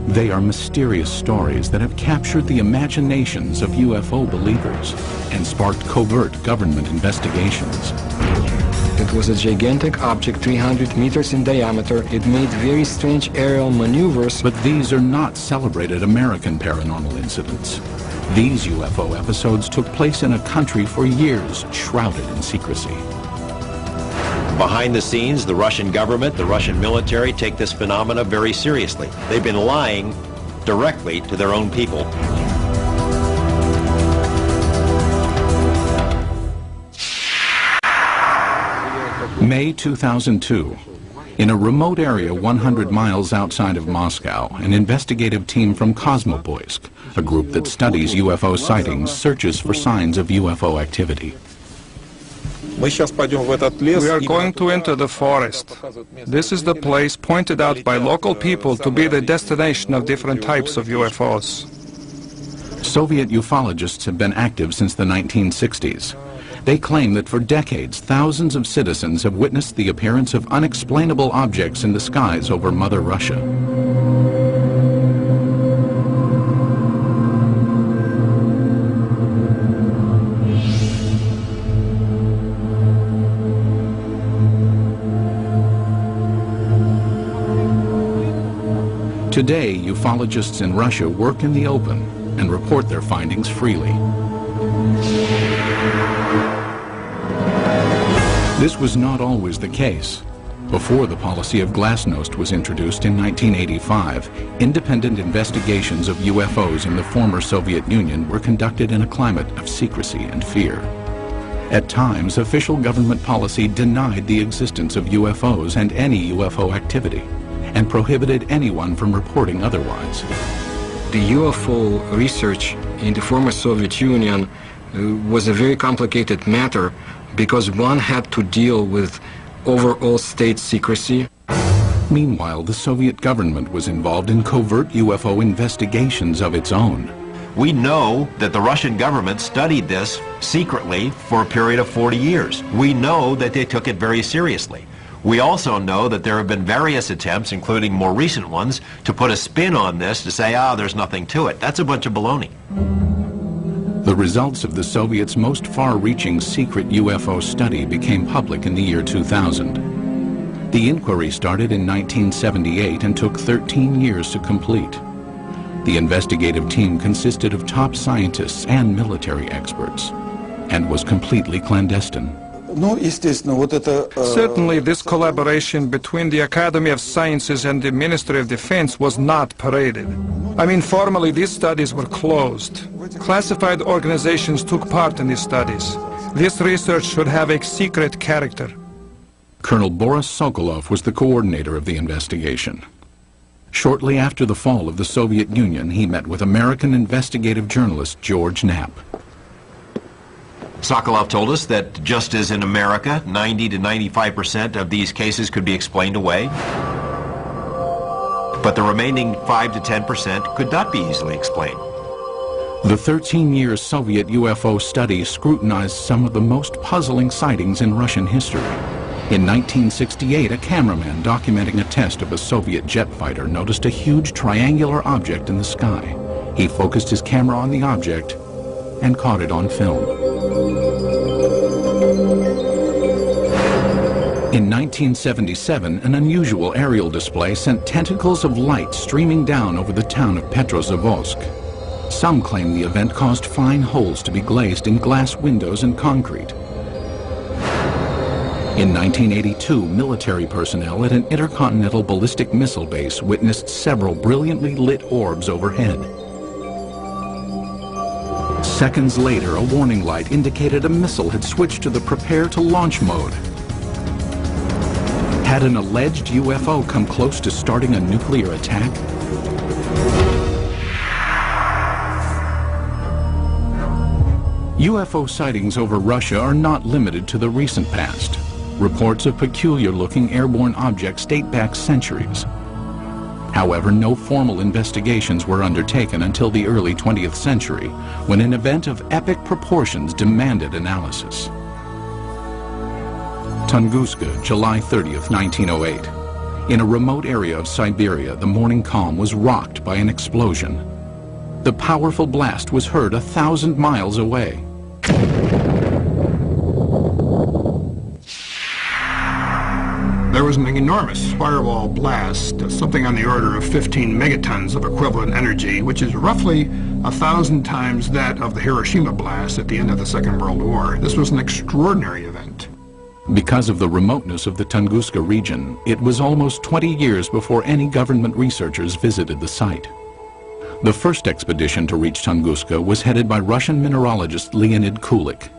They are mysterious stories that have captured the imaginations of UFO believers and sparked covert government investigations. It was a gigantic object, 300 meters in diameter. It made very strange aerial maneuvers. But these are not celebrated American paranormal incidents. These UFO episodes took place in a country for years, shrouded in secrecy. Behind the scenes, the Russian government, the Russian military take this phenomena very seriously. They've been lying directly to their own people. May 2002. In a remote area 100 miles outside of Moscow, an investigative team from Kosmopoisk, a group that studies UFO sightings, searches for signs of UFO activity. We are going to enter the forest. This is the place pointed out by local people to be the destination of different types of UFOs. Soviet ufologists have been active since the 1960s. They claim that for decades, thousands of citizens have witnessed the appearance of unexplainable objects in the skies over Mother Russia. Today, ufologists in Russia work in the open and report their findings freely. This was not always the case. Before the policy of glasnost was introduced in 1985, independent investigations of UFOs in the former Soviet Union were conducted in a climate of secrecy and fear. At times, official government policy denied the existence of UFOs and any UFO activity, and prohibited anyone from reporting otherwise. The UFO research in the former Soviet Union was a very complicated matter because one had to deal with overall state secrecy. Meanwhile, the Soviet government was involved in covert UFO investigations of its own. We know that the Russian government studied this secretly for a period of 40 years. We know that they took it very seriously. We also know that there have been various attempts, including more recent ones, to put a spin on this to say, there's nothing to it. That's a bunch of baloney. The results of the Soviets' most far-reaching secret UFO study became public in the year 2000. The inquiry started in 1978 and took 13 years to complete. The investigative team consisted of top scientists and military experts, and was completely clandestine. Certainly, this collaboration between the Academy of Sciences and the Ministry of Defense was not paraded. I mean, formally, these studies were closed. Classified organizations took part in these studies. This research should have a secret character. Colonel Boris Sokolov was the coordinator of the investigation. Shortly after the fall of the Soviet Union, he met with American investigative journalist George Knapp. Sokolov told us that just as in America, 90 to 95% of these cases could be explained away, but the remaining 5 to 10% could not be easily explained. The 13-year Soviet UFO study scrutinized some of the most puzzling sightings in Russian history. In 1968, a cameraman documenting a test of a Soviet jet fighter noticed a huge triangular object in the sky. He focused his camera on the object and caught it on film. In 1977, an unusual aerial display sent tentacles of light streaming down over the town of Petrozavodsk. Some claim the event caused fine holes to be glazed in glass windows and concrete. In 1982, military personnel at an intercontinental ballistic missile base witnessed several brilliantly lit orbs overhead. Seconds later, a warning light indicated a missile had switched to the prepare to launch mode. Had an alleged UFO come close to starting a nuclear attack? UFO sightings over Russia are not limited to the recent past. Reports of peculiar-looking airborne objects date back centuries. However, no formal investigations were undertaken until the early 20th century, when an event of epic proportions demanded analysis. Tunguska, July 30th, 1908. In a remote area of Siberia, the morning calm was rocked by an explosion. The powerful blast was heard 1,000 miles away. There was an enormous firewall blast, something on the order of 15 megatons of equivalent energy, which is roughly 1,000 times that of the Hiroshima blast at the end of the Second World War. This was an extraordinary event. Because of the remoteness of the Tunguska region, it was almost 20 years before any government researchers visited the site. The first expedition to reach Tunguska was headed by Russian mineralogist Leonid Kulik.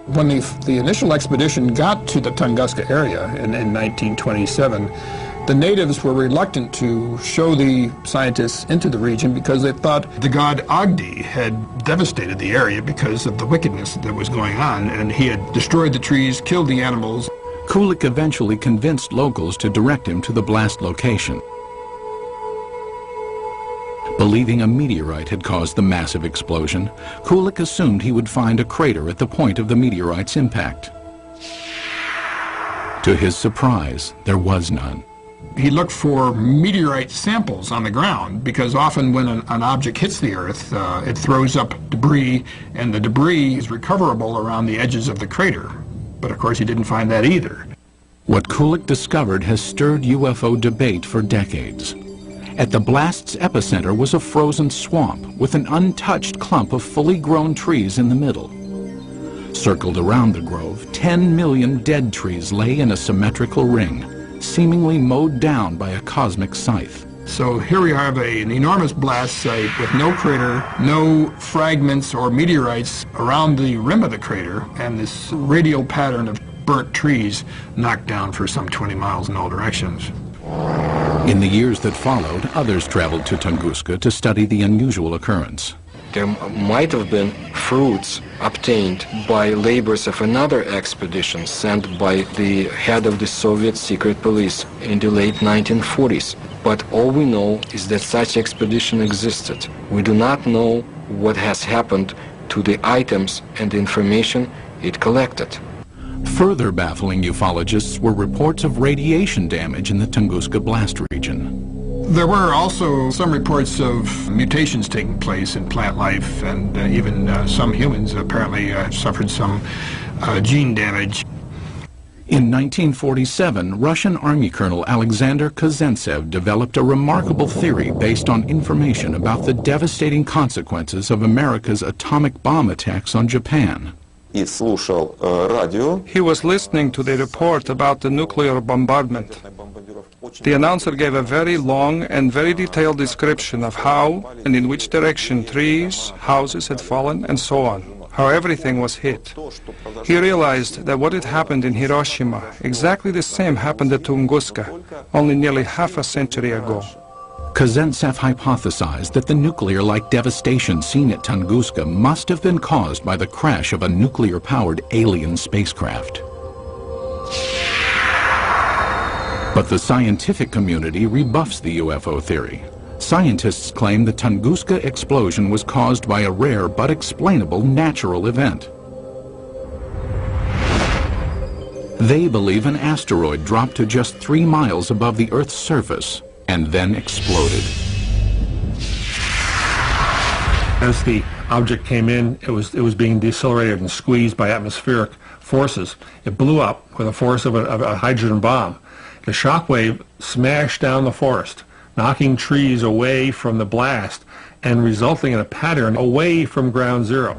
When the initial expedition got to the Tunguska area in 1927, the natives were reluctant to show the scientists into the region because they thought the god Agdi had devastated the area because of the wickedness that was going on, and he had destroyed the trees, killed the animals. Kulik eventually convinced locals to direct him to the blast location. Believing a meteorite had caused the massive explosion, Kulik assumed he would find a crater at the point of the meteorite's impact. To his surprise, there was none. He looked for meteorite samples on the ground because often when an object hits the Earth, it throws up debris, and the debris is recoverable around the edges of the crater. But of course he didn't find that either. What Kulik discovered has stirred UFO debate for decades. At the blast's epicenter was a frozen swamp with an untouched clump of fully grown trees in the middle. Circled around the grove, 10 million dead trees lay in a symmetrical ring, seemingly mowed down by a cosmic scythe. So here we have an enormous blast site with no crater, no fragments or meteorites around the rim of the crater, and this radial pattern of burnt trees knocked down for some 20 miles in all directions. In the years that followed, others traveled to Tunguska to study the unusual occurrence. There might have been fruits obtained by labors of another expedition sent by the head of the Soviet secret police in the late 1940s. But all we know is that such expedition existed. We do not know what has happened to the items and the information it collected. Further baffling ufologists were reports of radiation damage in the Tunguska blast region. There were also some reports of mutations taking place in plant life, and even some humans apparently suffered some gene damage. In 1947, Russian Army Colonel Alexander Kazantsev developed a remarkable theory based on information about the devastating consequences of America's atomic bomb attacks on Japan. He was listening to the report about the nuclear bombardment. The announcer gave a very long and very detailed description of how and in which direction trees, houses had fallen, and so on, how everything was hit. He realized that what had happened in Hiroshima, exactly the same happened at Tunguska, only nearly half a century ago. Kazantsev hypothesized that the nuclear-like devastation seen at Tunguska must have been caused by the crash of a nuclear-powered alien spacecraft. But the scientific community rebuffs the UFO theory. Scientists claim the Tunguska explosion was caused by a rare but explainable natural event. They believe an asteroid dropped to just 3 miles above the Earth's surface and then exploded. As the object came in, it was being decelerated and squeezed by atmospheric forces. It blew up with the force of a hydrogen bomb. The shock wave smashed down the forest, knocking trees away from the blast and resulting in a pattern away from ground zero.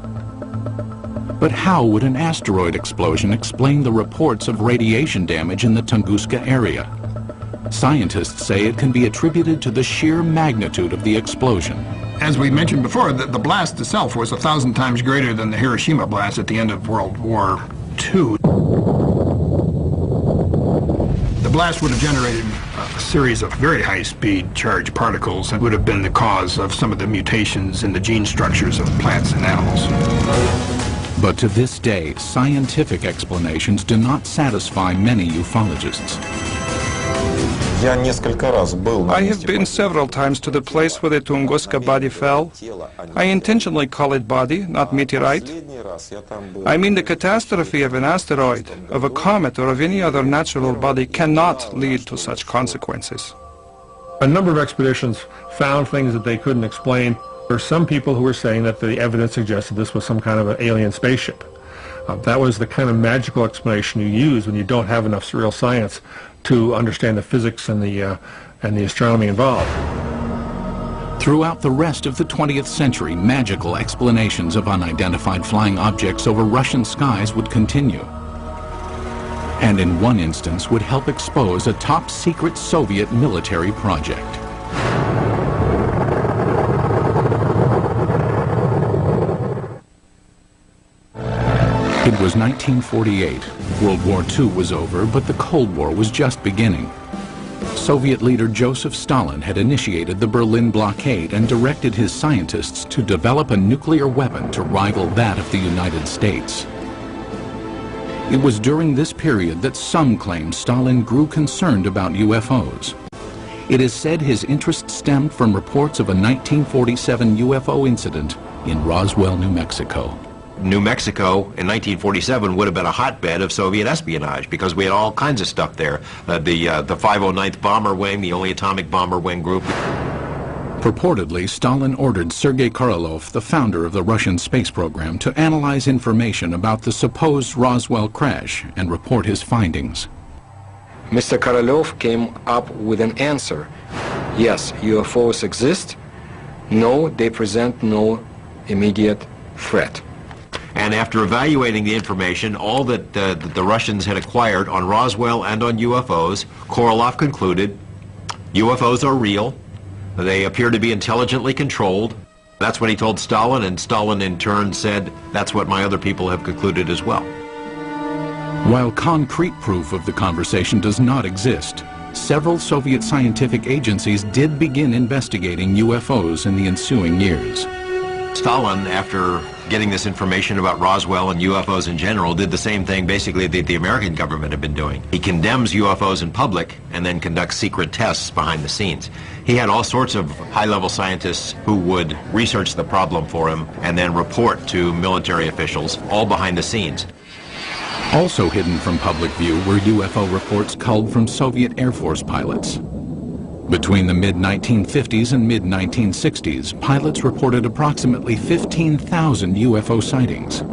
But how would an asteroid explosion explain the reports of radiation damage in the Tunguska area? Scientists say it can be attributed to the sheer magnitude of the explosion. As we mentioned before, the blast itself was 1,000 times greater than the Hiroshima blast at the end of World War II. The blast would have generated a series of very high-speed charged particles that would have been the cause of some of the mutations in the gene structures of plants and animals. But to this day, scientific explanations do not satisfy many ufologists. I have been several times to the place where the Tunguska body fell. I intentionally call it body, not meteorite. I mean, the catastrophe of an asteroid, of a comet, or of any other natural body cannot lead to such consequences. A number of expeditions found things that they couldn't explain. There were some people who were saying that the evidence suggested this was some kind of an alien spaceship. That was the kind of magical explanation you use when you don't have enough real science to understand the physics and the astronomy involved. Throughout the rest of the 20th century, magical explanations of unidentified flying objects over Russian skies would continue. And in one instance would help expose a top-secret Soviet military project. It was 1948. World War II was over, but the Cold War was just beginning. Soviet leader Joseph Stalin had initiated the Berlin blockade and directed his scientists to develop a nuclear weapon to rival that of the United States. It was during this period that some claim Stalin grew concerned about UFOs. It is said his interest stemmed from reports of a 1947 UFO incident in Roswell, New Mexico. New Mexico in 1947 would have been a hotbed of Soviet espionage because we had all kinds of stuff there. The 509th Bomber Wing, the only atomic bomber wing group. Purportedly, Stalin ordered Sergei Korolev, the founder of the Russian space program, to analyze information about the supposed Roswell crash and report his findings. Mr. Korolev came up with an answer. Yes, UFOs exist. No, they present no immediate threat. And after evaluating the information, all that the Russians had acquired on Roswell and on UFOs, Korolev concluded UFOs are real. They appear to be intelligently controlled. That's what he told Stalin, and Stalin in turn said, that's what my other people have concluded as well. While concrete proof of the conversation does not exist, several Soviet scientific agencies did begin investigating UFOs in the ensuing years. Stalin, after getting this information about Roswell and UFOs in general, did the same thing basically that the American government had been doing. He condemns UFOs in public and then conducts secret tests behind the scenes. He had all sorts of high-level scientists who would research the problem for him and then report to military officials, all behind the scenes. Also hidden from public view were UFO reports culled from Soviet Air Force pilots. Between the mid-1950s and mid-1960s, pilots reported approximately 15,000 UFO sightings.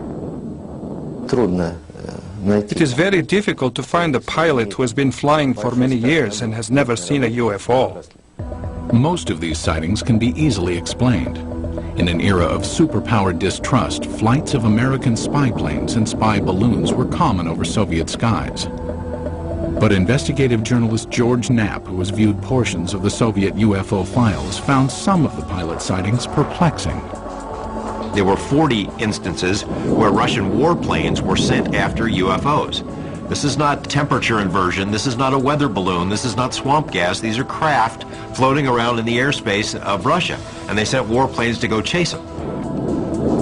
It is very difficult to find a pilot who has been flying for many years and has never seen a UFO. Most of these sightings can be easily explained. In an era of superpower distrust, flights of American spy planes and spy balloons were common over Soviet skies. But investigative journalist George Knapp, who has viewed portions of the Soviet UFO files, found some of the pilot sightings perplexing. There were 40 instances where Russian warplanes were sent after UFOs. This is not temperature inversion, this is not a weather balloon, this is not swamp gas, these are craft floating around in the airspace of Russia, and they sent warplanes to go chase them.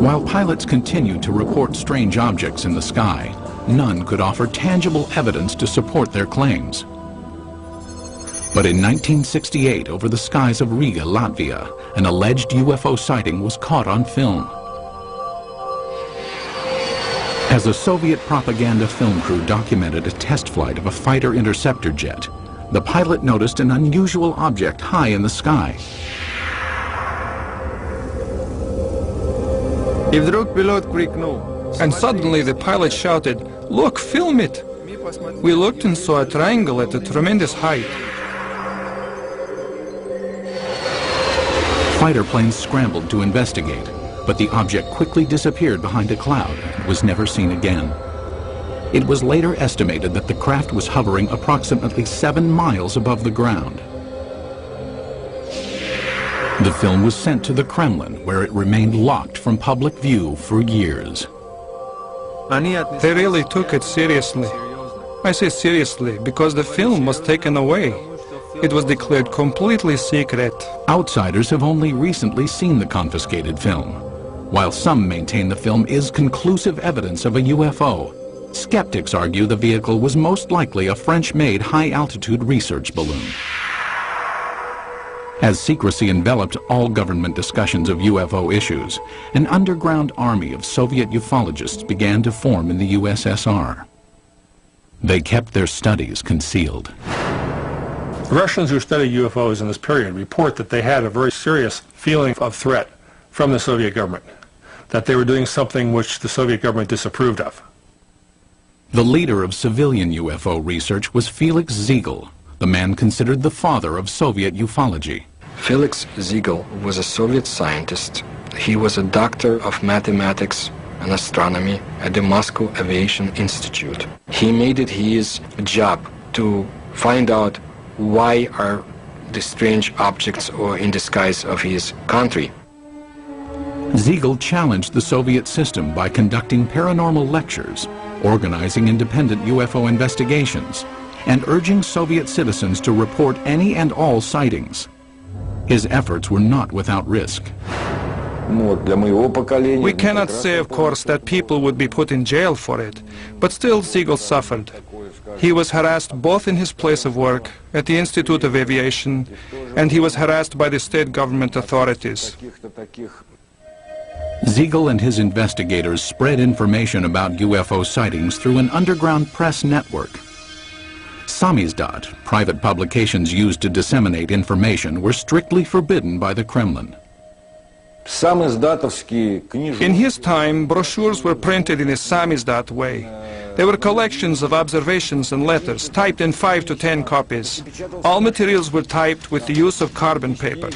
While pilots continued to report strange objects in the sky, none could offer tangible evidence to support their claims. But in 1968, over the skies of Riga, Latvia, an alleged UFO sighting was caught on film. As a Soviet propaganda film crew documented a test flight of a fighter interceptor jet, the pilot noticed an unusual object high in the sky. And suddenly the pilot shouted, "Look, film it!" We looked and saw a triangle at a tremendous height. Fighter planes scrambled to investigate, but the object quickly disappeared behind a cloud and was never seen again. It was later estimated that the craft was hovering approximately 7 miles above the ground. The film was sent to the Kremlin, where it remained locked from public view for years. They really took it seriously. I say seriously because the film was taken away. It was declared completely secret. Outsiders have only recently seen the confiscated film. While some maintain the film is conclusive evidence of a UFO, Skeptics argue the vehicle was most likely a French-made high-altitude research balloon. As secrecy enveloped all government discussions of UFO issues, an underground army of Soviet ufologists began to form in the USSR. They kept their studies concealed. The Russians who studied UFOs in this period report that they had a very serious feeling of threat from the Soviet government, that they were doing something which the Soviet government disapproved of. The leader of civilian UFO research was Felix Ziegel, the man considered the father of Soviet ufology. Felix Ziegel was a Soviet scientist. He was a doctor of mathematics and astronomy at the Moscow Aviation Institute. He made it his job to find out why are the strange objects or in the skies of his country. Ziegel challenged the Soviet system by conducting paranormal lectures, organizing independent UFO investigations, and urging Soviet citizens to report any and all sightings. His efforts were not without risk. We cannot say, of course, that people would be put in jail for it, but still Ziegel suffered. He was harassed both in his place of work, at the Institute of Aviation, and he was harassed by the state government authorities. Ziegel and his investigators spread information about UFO sightings through an underground press network. Samizdat, private publications used to disseminate information, were strictly forbidden by the Kremlin. In his time, brochures were printed in a samizdat way. They were collections of observations and letters, typed in 5 to 10 copies. All materials were typed with the use of carbon paper.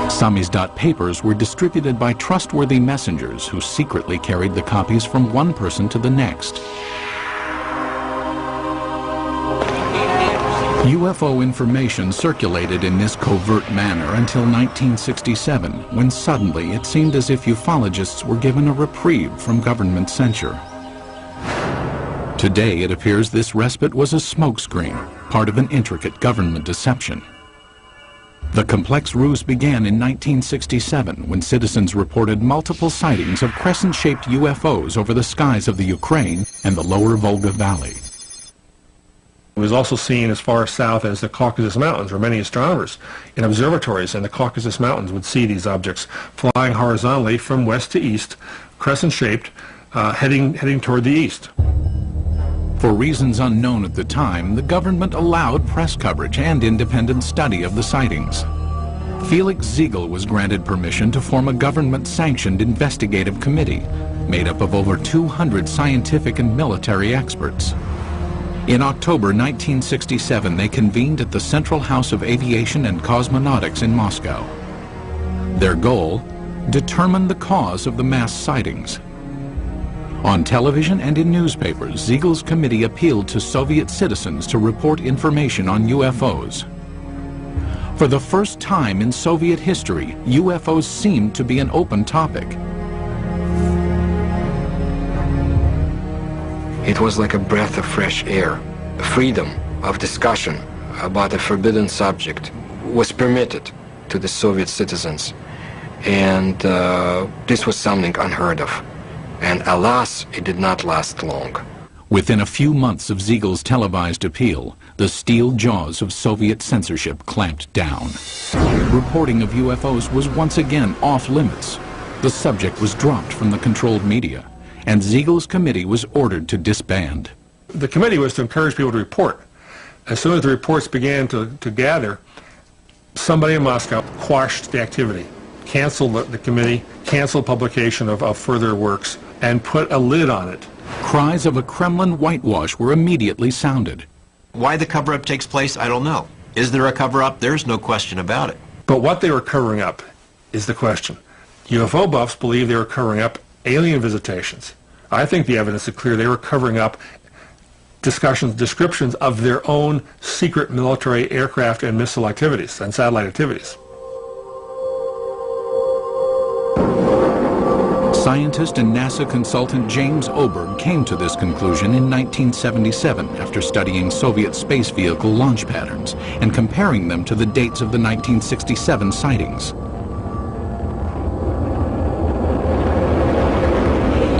Samizdat papers were distributed by trustworthy messengers who secretly carried the copies from one person to the next. UFO information circulated in this covert manner until 1967, when suddenly it seemed as if ufologists were given a reprieve from government censure. Today, it appears this respite was a smokescreen, part of an intricate government deception. The complex ruse began in 1967 when citizens reported multiple sightings of crescent-shaped UFOs over the skies of the Ukraine and the lower Volga Valley. It was also seen as far south as the Caucasus Mountains, where many astronomers in observatories in the Caucasus Mountains would see these objects flying horizontally from west to east, crescent-shaped, heading toward the east. For reasons unknown at the time, the government allowed press coverage and independent study of the sightings. Felix Ziegel was granted permission to form a government-sanctioned investigative committee made up of over 200 scientific and military experts. In October 1967, they convened at the Central House of Aviation and Cosmonautics in Moscow. Their goal? Determine the cause of the mass sightings. On television and in newspapers, Ziegel's committee appealed to Soviet citizens to report information on UFOs. For the first time in Soviet history, UFOs seemed to be an open topic. It was like a breath of fresh air. Freedom of discussion about a forbidden subject was permitted to the Soviet citizens, and this was something unheard of. And alas, it did not last long. Within a few months of Ziegel's televised appeal, the steel jaws of Soviet censorship clamped down. Reporting of UFOs was once again off limits. The subject was dropped from the controlled media, and Ziegel's committee was ordered to disband. The committee was to encourage people to report. As soon as the reports began to gather, somebody in Moscow quashed the activity, canceled the committee, canceled publication of further works, and put a lid on it. Cries of a Kremlin whitewash were immediately sounded. Why the cover-up takes place, I don't know. Is there a cover-up? There's no question about it. But what they were covering up is the question. UFO buffs believe they were covering up alien visitations. I think the evidence is clear they were covering up descriptions of their own secret military aircraft and missile activities and satellite activities. Scientist and NASA consultant James Oberg came to this conclusion in 1977 after studying Soviet space vehicle launch patterns and comparing them to the dates of the 1967 sightings.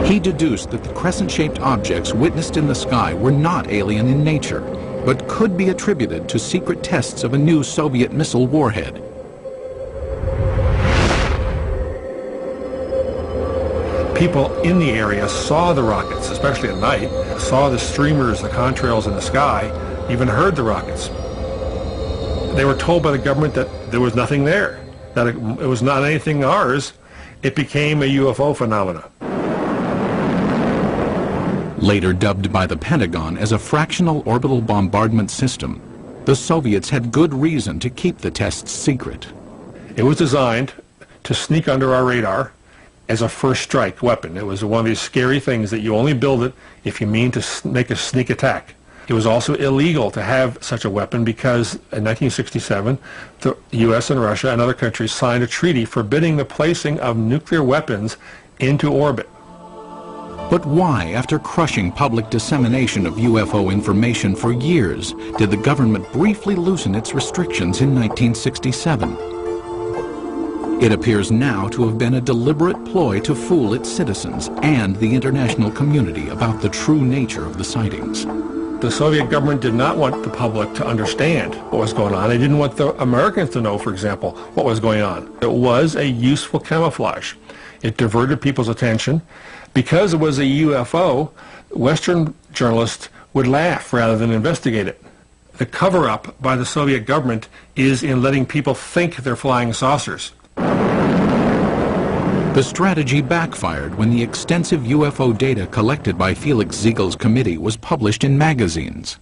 He deduced that the crescent-shaped objects witnessed in the sky were not alien in nature, but could be attributed to secret tests of a new Soviet missile warhead. People in the area saw the rockets, especially at night, saw the streamers, the contrails in the sky, even heard the rockets. They were told by the government that there was nothing there, that it was not anything ours. It became a UFO phenomena. Later dubbed by the Pentagon as a fractional orbital bombardment system, the Soviets had good reason to keep the tests secret. It was designed to sneak under our radar as a first strike weapon. It was one of these scary things that you only build it if you mean to make a sneak attack. It was also illegal to have such a weapon because in 1967, the U.S. and Russia and other countries signed a treaty forbidding the placing of nuclear weapons into orbit. But why, after crushing public dissemination of UFO information for years, did the government briefly loosen its restrictions in 1967? It appears now to have been a deliberate ploy to fool its citizens and the international community about the true nature of the sightings. The Soviet government did not want the public to understand what was going on. They didn't want the Americans to know, for example, what was going on. It was a useful camouflage. It diverted people's attention. Because it was a UFO, Western journalists would laugh rather than investigate it. The cover-up by the Soviet government is in letting people think they're flying saucers. The strategy backfired when the extensive UFO data collected by Felix Ziegel's committee was published in magazines.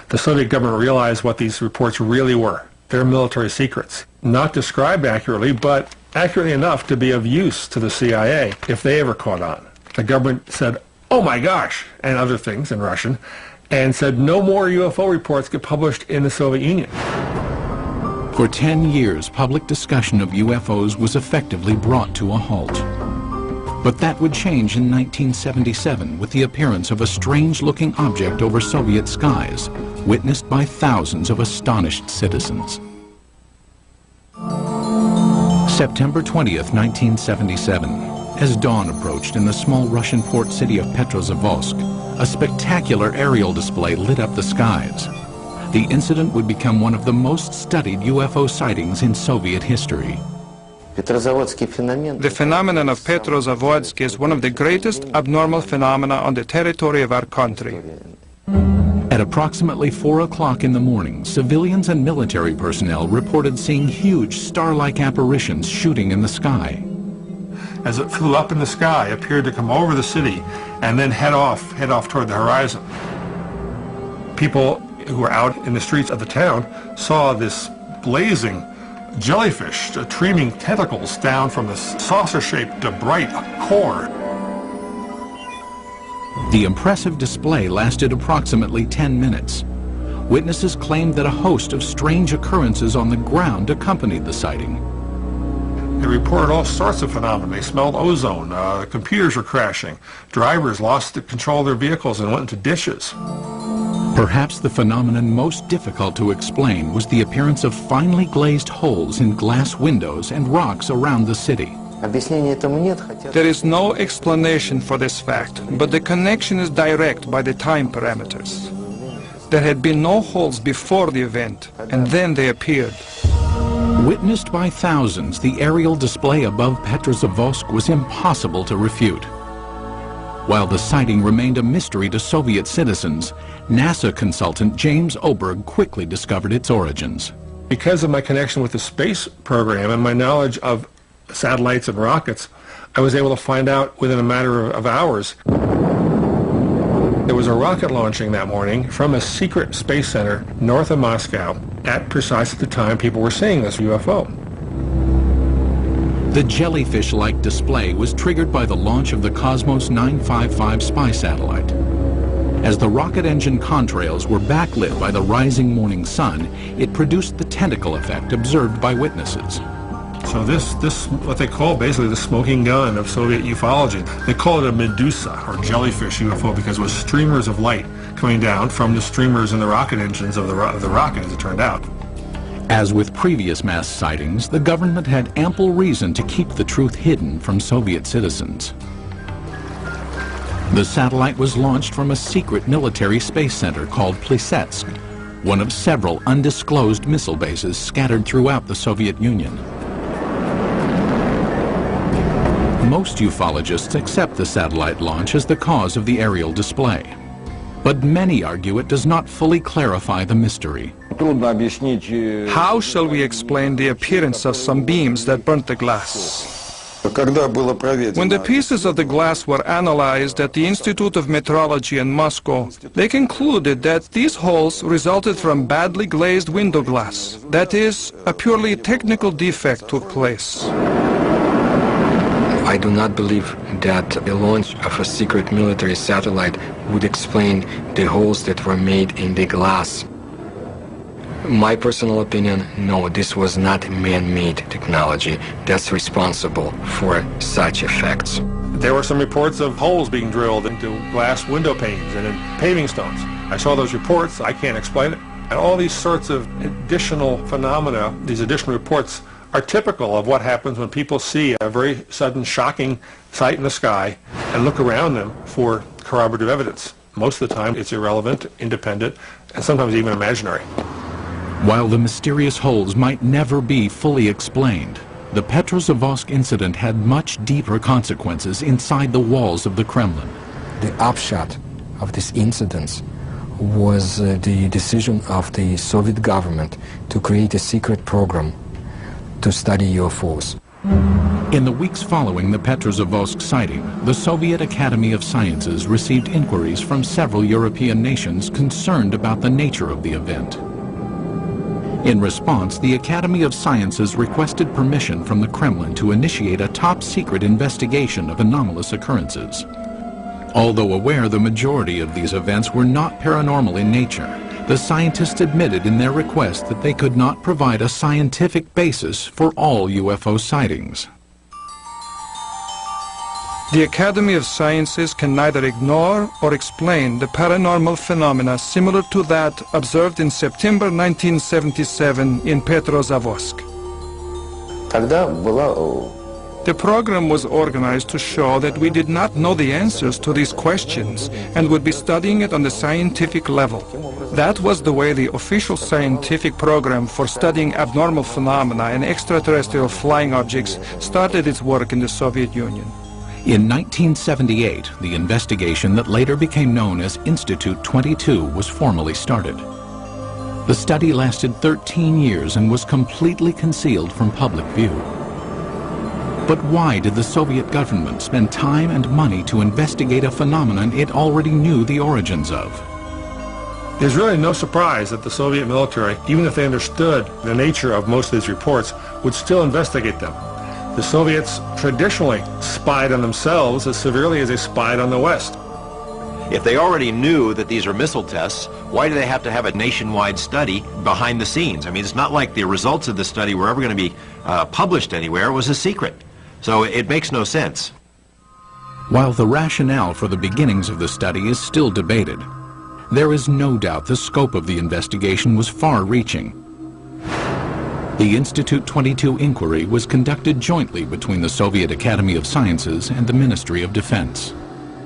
The Soviet government realized what these reports really were. They're military secrets. Not described accurately, but accurately enough to be of use to the CIA if they ever caught on. The government said, "Oh my gosh," and other things in Russian, and said no more UFO reports get published in the Soviet Union. For 10 years, public discussion of UFOs was effectively brought to a halt. But that would change in 1977 with the appearance of a strange-looking object over Soviet skies, witnessed by thousands of astonished citizens. September 20th, 1977. As dawn approached in the small Russian port city of Petrozavodsk, a spectacular aerial display lit up the skies. The incident would become one of the most studied UFO sightings in Soviet history. The phenomenon of Petrozavodsk is one of the greatest abnormal phenomena on the territory of our country. At approximately 4 o'clock in the morning, civilians and military personnel reported seeing huge star-like apparitions shooting in the sky. As it flew up in the sky, appeared to come over the city and then head off toward the horizon. People who were out in the streets of the town saw this blazing jellyfish, streaming tentacles down from the saucer-shaped bright core. The impressive display lasted approximately 10 minutes. Witnesses claimed that a host of strange occurrences on the ground accompanied the sighting. They reported all sorts of phenomena. They smelled ozone, computers were crashing, drivers lost control of their vehicles and went into ditches. Perhaps the phenomenon most difficult to explain was the appearance of finely glazed holes in glass windows and rocks around the city. There is no explanation for this fact, but the connection is direct by the time parameters. There had been no holes before the event, and then they appeared. Witnessed by thousands, the aerial display above Petrozavodsk was impossible to refute. While the sighting remained a mystery to Soviet citizens, NASA consultant James Oberg quickly discovered its origins. Because of my connection with the space program and my knowledge of satellites and rockets, I was able to find out within a matter of hours. There was a rocket launching that morning from a secret space center north of Moscow at precisely the time people were seeing this UFO. The jellyfish-like display was triggered by the launch of the Cosmos 955 spy satellite. As the rocket engine contrails were backlit by the rising morning sun, it produced the tentacle effect observed by witnesses. So this what they call basically the smoking gun of Soviet ufology. They call it a Medusa, or jellyfish UFO, because it was streamers of light coming down from the streamers in the rocket engines of the rocket, as it turned out. As with previous mass sightings, the government had ample reason to keep the truth hidden from Soviet citizens. The satellite was launched from a secret military space center called Plesetsk, one of several undisclosed missile bases scattered throughout the Soviet Union. Most ufologists accept the satellite launch as the cause of the aerial display. But many argue it does not fully clarify the mystery. How shall we explain the appearance of some beams that burnt the glass? When the pieces of the glass were analyzed at the Institute of Metrology in Moscow, they concluded that these holes resulted from badly glazed window glass. That is, a purely technical defect took place. I do not believe that the launch of a secret military satellite would explain the holes that were made in the glass. My personal opinion, no, this was not man-made technology that's responsible for such effects. There were some reports of holes being drilled into glass window panes and in paving stones. I saw those reports. I can't explain it. And all these sorts of additional phenomena, these additional reports, are typical of what happens when people see a very sudden, shocking sight in the sky and look around them for corroborative evidence. Most of the time, it's irrelevant, independent, and sometimes even imaginary. While the mysterious holes might never be fully explained, the Petrozavodsk incident had much deeper consequences inside the walls of the Kremlin. The upshot of this incident was the decision of the Soviet government to create a secret program to study UFOs. In the weeks following the Petrozavodsk sighting, the Soviet Academy of Sciences received inquiries from several European nations concerned about the nature of the event. In response, the Academy of Sciences requested permission from the Kremlin to initiate a top-secret investigation of anomalous occurrences. Although aware the majority of these events were not paranormal in nature, the scientists admitted in their request that they could not provide a scientific basis for all UFO sightings. The Academy of Sciences can neither ignore or explain the paranormal phenomena similar to that observed in September 1977 in Petrozavodsk. The program was organized to show that we did not know the answers to these questions and would be studying it on the scientific level. That was the way the official scientific program for studying abnormal phenomena and extraterrestrial flying objects started its work in the Soviet Union. In 1978, the investigation that later became known as Institute 22 was formally started. The study lasted 13 years and was completely concealed from public view. But why did the Soviet government spend time and money to investigate a phenomenon it already knew the origins of? There's really no surprise that the Soviet military, even if they understood the nature of most of these reports, would still investigate them. The Soviets traditionally spied on themselves as severely as they spied on the West. If they already knew that these are missile tests, why do they have to have a nationwide study behind the scenes? I mean, it's not like the results of the study were ever going to be published anywhere. It was a secret. So it makes no sense. While the rationale for the beginnings of the study is still debated, there is no doubt the scope of the investigation was far-reaching. The Institute 22 inquiry was conducted jointly between the Soviet Academy of Sciences and the Ministry of Defense.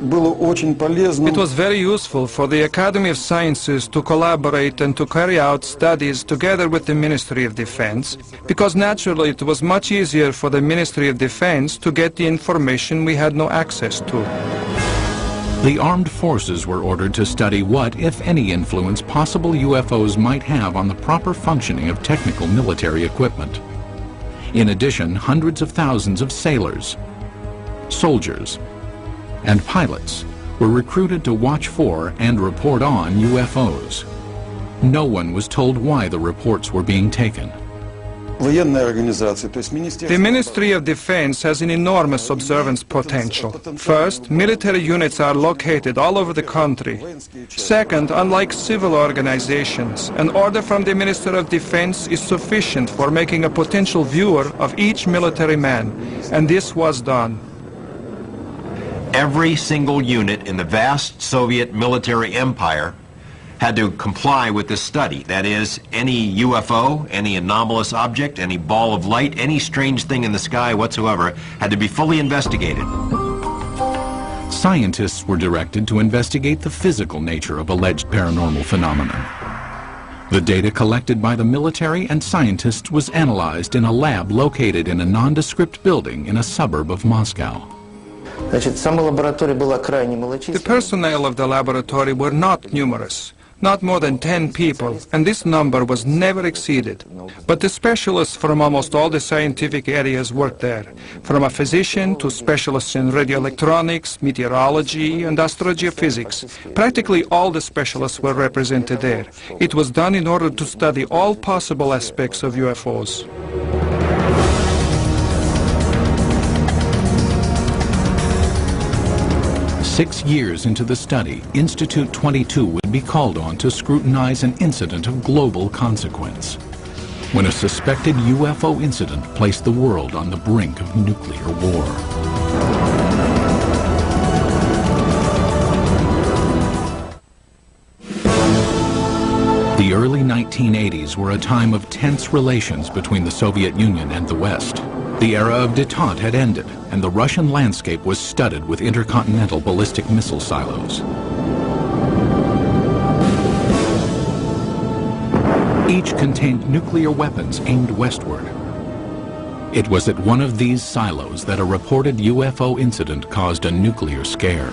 It was very useful for the Academy of Sciences to collaborate and to carry out studies together with the Ministry of Defense, because naturally it was much easier for the Ministry of Defense to get the information we had no access to. The armed forces were ordered to study what, if any, influence possible UFOs might have on the proper functioning of technical military equipment. In addition, hundreds of thousands of sailors, soldiers, and pilots were recruited to watch for and report on UFOs. No one was told why the reports were being taken. The Ministry of Defense has an enormous observance potential. First, military units are located all over the country. Second, unlike civil organizations, an order from the Minister of Defense is sufficient for making a potential viewer of each military man, and this was done. Every single unit in the vast Soviet military empire had to comply with this study. That is, any UFO, any anomalous object, any ball of light, any strange thing in the sky whatsoever had to be fully investigated. Scientists were directed to investigate the physical nature of alleged paranormal phenomena. The data collected by the military and scientists was analyzed in a lab located in a nondescript building in a suburb of Moscow. The personnel of the laboratory were not numerous, not more than 10 people, and this number was never exceeded. But the specialists from almost all the scientific areas worked there, from a physician to specialists in radioelectronics, meteorology, and astrogeophysics. Practically all the specialists were represented there. It was done in order to study all possible aspects of UFOs. Six years into the study, Institute 22 would be called on to scrutinize an incident of global consequence, when a suspected UFO incident placed the world on the brink of nuclear war. The early 1980s were a time of tense relations between the Soviet Union and the West. The era of détente had ended, and the Russian landscape was studded with intercontinental ballistic missile silos. Each contained nuclear weapons aimed westward. It was at one of these silos that a reported UFO incident caused a nuclear scare.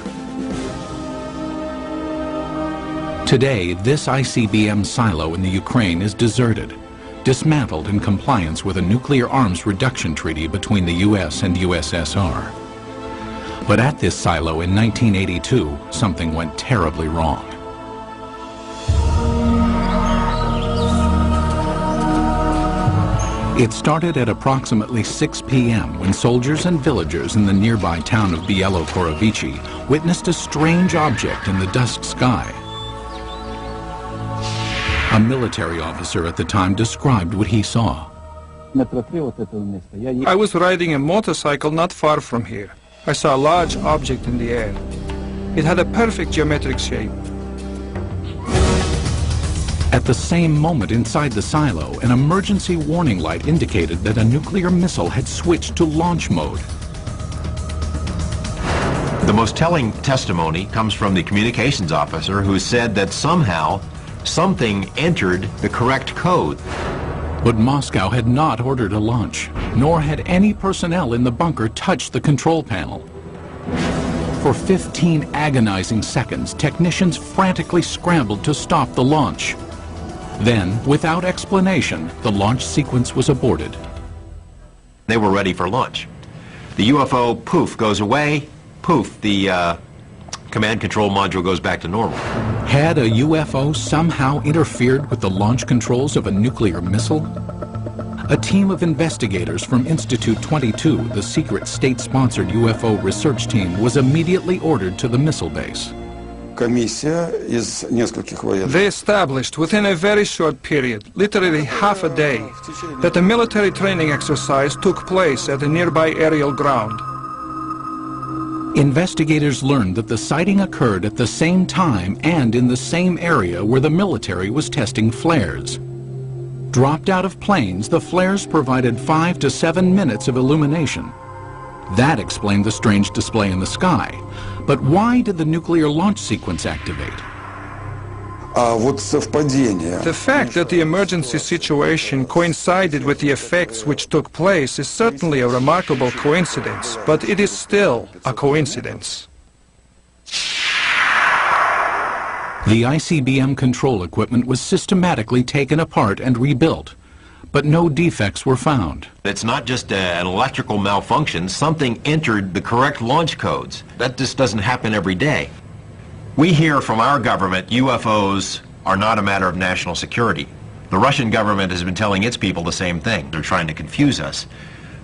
Today, this ICBM silo in the Ukraine is deserted, dismantled in compliance with a nuclear arms reduction treaty between the US and USSR. But at this silo in 1982, something went terribly wrong. It started at approximately 6 p.m. when soldiers and villagers in the nearby town of Bielo-Korovichi witnessed a strange object in the dusk sky. A military officer at the time described what he saw. I was riding a motorcycle not far from here. I saw a large object in the air. It had a perfect geometric shape. At the same moment inside the silo, an emergency warning light indicated that a nuclear missile had switched to launch mode. The most telling testimony comes from the communications officer who said that somehow something entered the correct code. But Moscow had not ordered a launch, nor had any personnel in the bunker touched the control panel. For 15 agonizing seconds, technicians frantically scrambled to stop the launch. Then, without explanation, the launch sequence was aborted. They were ready for launch. The UFO, poof, goes away. Poof, the command control module goes back to normal. Had a UFO somehow interfered with the launch controls of a nuclear missile? A team of investigators from Institute 22, the secret state-sponsored UFO research team, was immediately ordered to the missile base. They established within a very short period, literally half a day, that a military training exercise took place at a nearby aerial ground. Investigators learned that the sighting occurred at the same time and in the same area where the military was testing flares. Dropped out of planes, the flares provided 5 to 7 minutes of illumination. That explained the strange display in the sky. But why did the nuclear launch sequence activate? The fact that the emergency situation coincided with the effects which took place is certainly a remarkable coincidence, but it is still a coincidence. The ICBM control equipment was systematically taken apart and rebuilt, but no defects were found. It's not just an electrical malfunction. Something entered the correct launch codes. That just doesn't happen every day. We hear from our government UFOs are not a matter of national security. The Russian government has been telling its people the same thing. They're trying to confuse us.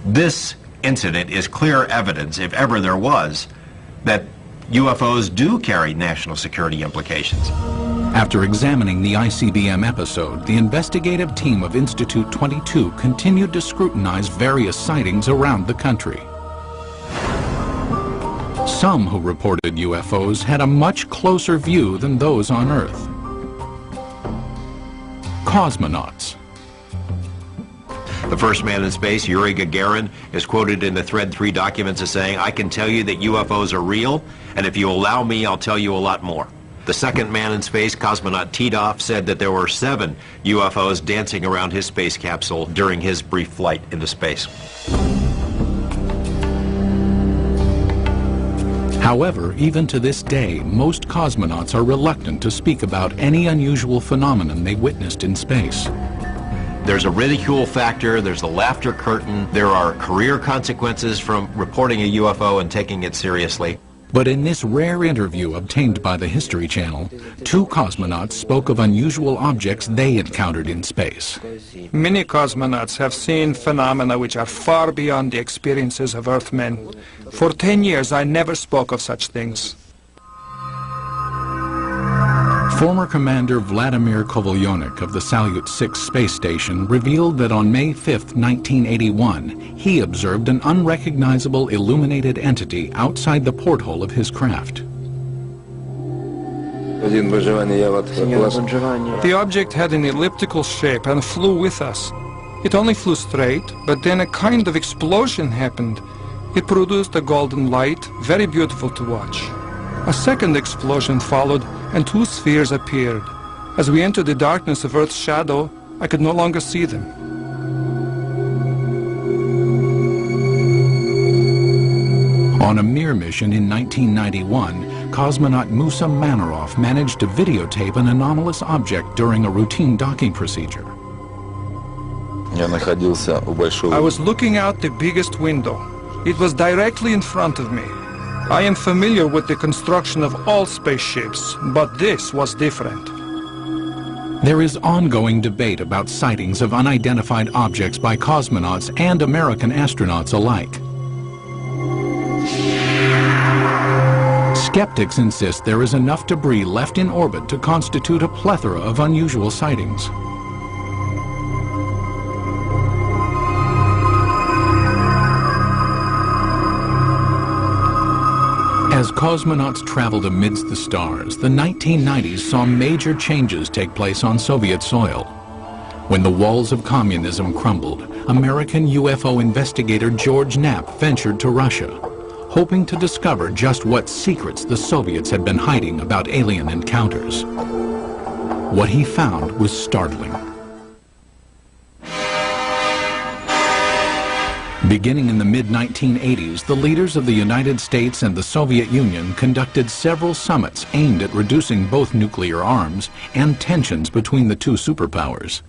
This incident is clear evidence, if ever there was, that UFOs do carry national security implications. After examining the ICBM episode, the investigative team of Institute 22 continued to scrutinize various sightings around the country. Some who reported UFOs had a much closer view than those on Earth. Cosmonauts. The first man in space, Yuri Gagarin, is quoted in the Thread 3 documents as saying, "I can tell you that UFOs are real, and if you allow me, I'll tell you a lot more." The second man in space, cosmonaut Titov, said that there were 7 UFOs dancing around his space capsule during his brief flight into space. However, even to this day, most cosmonauts are reluctant to speak about any unusual phenomenon they witnessed in space. There's a ridicule factor, there's a laughter curtain, there are career consequences from reporting a UFO and taking it seriously. But in this rare interview obtained by the History Channel, 2 cosmonauts spoke of unusual objects they encountered in space. Many cosmonauts have seen phenomena which are far beyond the experiences of Earthmen. For 10 years, I never spoke of such things. Former Commander Vladimir Kovalyonik of the Salyut 6 space station revealed that on May 5, 1981, he observed an unrecognizable illuminated entity outside the porthole of his craft. The object had an elliptical shape and flew with us. It only flew straight, but then a kind of explosion happened. It produced a golden light, very beautiful to watch. A second explosion followed, and 2 spheres appeared. As we entered the darkness of Earth's shadow, I could no longer see them. On a Mir mission in 1991, cosmonaut Musa Manarov managed to videotape an anomalous object during a routine docking procedure. I was looking out the biggest window. It was directly in front of me. I am familiar with the construction of all spaceships, but this was different. There is ongoing debate about sightings of unidentified objects by cosmonauts and American astronauts alike. Skeptics insist there is enough debris left in orbit to constitute a plethora of unusual sightings. As cosmonauts traveled amidst the stars, the 1990s saw major changes take place on Soviet soil. When the walls of communism crumbled, American UFO investigator George Knapp ventured to Russia, hoping to discover just what secrets the Soviets had been hiding about alien encounters. What he found was startling. Beginning in the mid-1980s, the leaders of the United States and the Soviet Union conducted several summits aimed at reducing both nuclear arms and tensions between the 2 superpowers.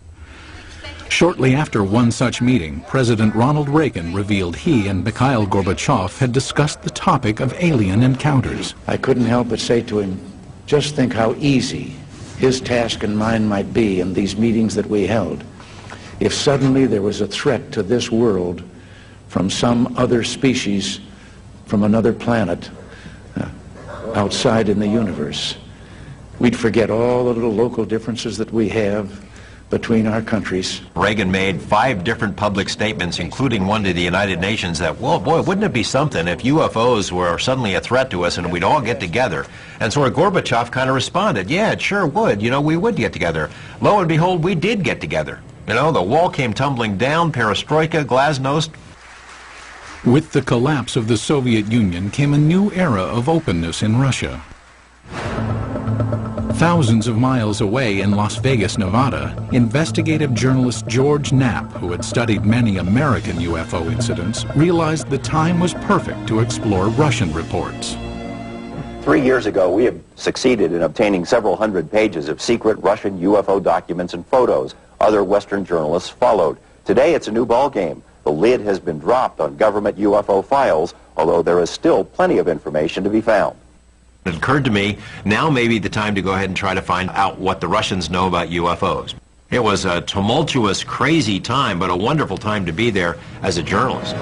Shortly after one such meeting, President Ronald Reagan revealed he and Mikhail Gorbachev had discussed the topic of alien encounters. I couldn't help but say to him, just think how easy his task and mine might be in these meetings that we held if suddenly there was a threat to this world from some other species, from another planet, outside in the universe. We'd forget all the little local differences that we have between our countries. Reagan made 5 different public statements, including one to the United Nations, that, well, boy, wouldn't it be something if UFOs were suddenly a threat to us and we'd all get together? And so Gorbachev kind of responded, yeah, it sure would. You know, we would get together. Lo and behold, we did get together. You know, the wall came tumbling down, perestroika, glasnost. With the collapse of the Soviet Union came a new era of openness in Russia. Thousands of miles away in Las Vegas, Nevada, investigative journalist George Knapp, who had studied many American UFO incidents, realized the time was perfect to explore Russian reports. 3 years ago, we have succeeded in obtaining several hundred pages of secret Russian UFO documents and photos. Other Western journalists followed. Today, it's a new ballgame. The lid has been dropped on government UFO files, although there is still plenty of information to be found. It occurred to me, now may be the time to go ahead and try to find out what the Russians know about UFOs. It was a tumultuous, crazy time, but a wonderful time to be there as a journalist.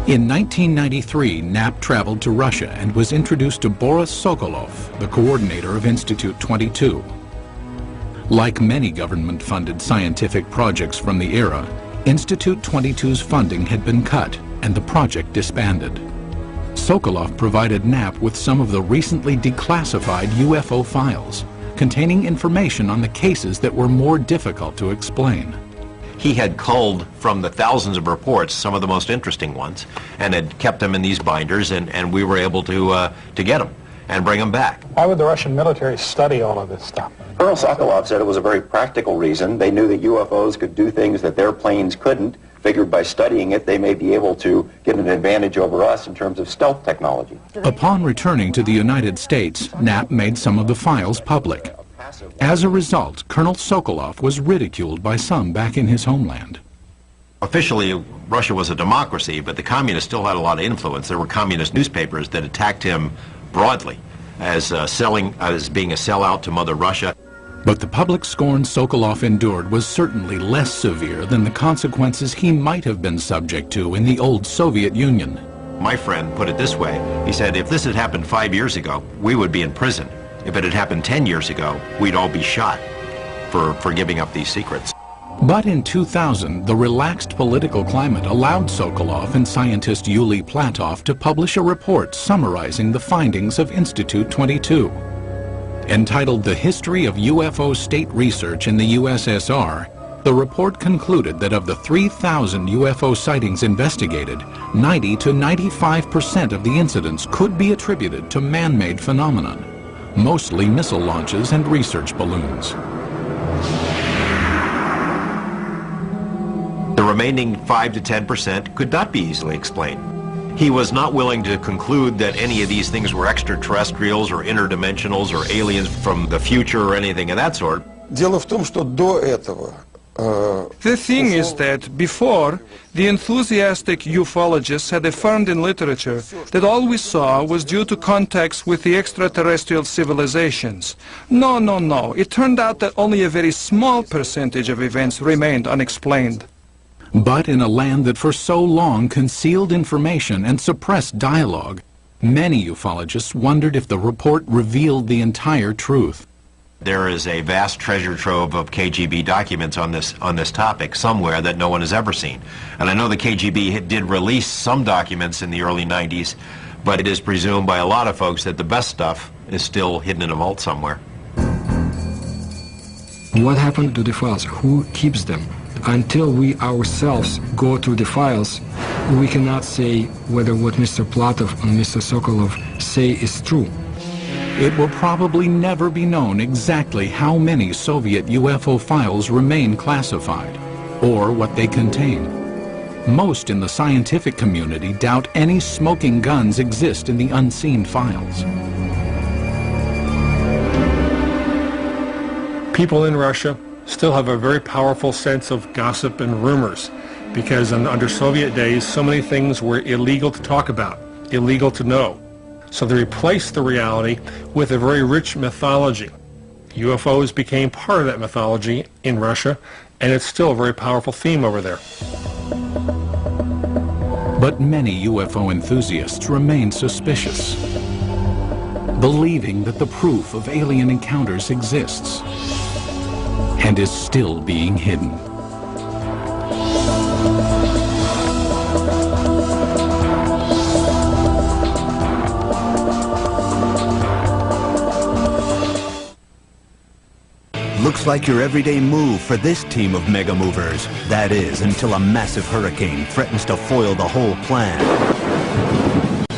In 1993, Knapp traveled to Russia and was introduced to Boris Sokolov, the coordinator of Institute 22. Like many government-funded scientific projects from the era, Institute 22's funding had been cut and the project disbanded. Sokolov provided Knapp with some of the recently declassified UFO files, containing information on the cases that were more difficult to explain. he had culled from the thousands of reports some of the most interesting ones and had kept them in these binders, and we were able to get them and bring them back. Why would the Russian military study all of this stuff? Colonel Sokolov said it was a very practical reason. They knew that UFOs could do things that their planes couldn't. Figured by studying it, they may be able to get an advantage over us in terms of stealth technology. Upon returning to the United States, Knapp made some of the files public. As a result, Colonel Sokolov was ridiculed by some back in his homeland. Officially, Russia was a democracy, but the communists still had a lot of influence. There were communist newspapers that attacked him broadly as being a sellout to Mother Russia. But the public scorn Sokolov endured was certainly less severe than the consequences he might have been subject to in the old Soviet Union. My friend put it this way. He said, if this had happened 5 years ago, we would be in prison. If it had happened 10 years ago, we'd all be shot for giving up these secrets. But in 2000, the relaxed political climate allowed Sokolov and scientist Yuli Platov to publish a report summarizing the findings of Institute 22. Entitled The History of UFO State Research in the USSR, the report concluded that of the 3,000 UFO sightings investigated, 90 to 95% of the incidents could be attributed to man-made phenomenon, mostly missile launches and research balloons. The remaining 5 to 10% could not be easily explained. He was not willing to conclude that any of these things were extraterrestrials or interdimensionals or aliens from the future or anything of that sort. The thing is that before, the enthusiastic ufologists had affirmed in literature that all we saw was due to contacts with the extraterrestrial civilizations. No. It turned out that only a very small percentage of events remained unexplained. But in a land that for so long concealed information and suppressed dialogue, many ufologists wondered if the report revealed the entire truth. There is a vast treasure trove of KGB documents on this topic somewhere that no one has ever seen. And I know the KGB did release some documents in the early 90s, but it is presumed by a lot of folks that the best stuff is still hidden in a vault somewhere. What happened to the files? Who keeps them? Until we ourselves go through the files, we cannot say whether what Mr. Platov and Mr. Sokolov say is true. It will probably never be known exactly how many Soviet UFO files remain classified, or what they contain. Most in the scientific community doubt any smoking guns exist in the unseen files. People in Russia still have a very powerful sense of gossip and rumors, because under Soviet days, so many things were illegal to talk about, illegal to know. So they replaced the reality with a very rich mythology. UFOs became part of that mythology in Russia, and it's still a very powerful theme over there. But many UFO enthusiasts remain suspicious, believing that the proof of alien encounters exists and is still being hidden. Looks like your everyday move for this team of mega movers. That is, until a massive hurricane threatens to foil the whole plan.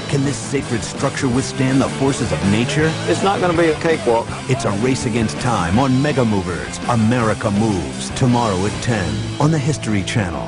Can this sacred structure withstand the forces of nature? It's not going to be a cakewalk. It's a race against time on Mega Movers. America Moves, tomorrow at 10 on the History Channel.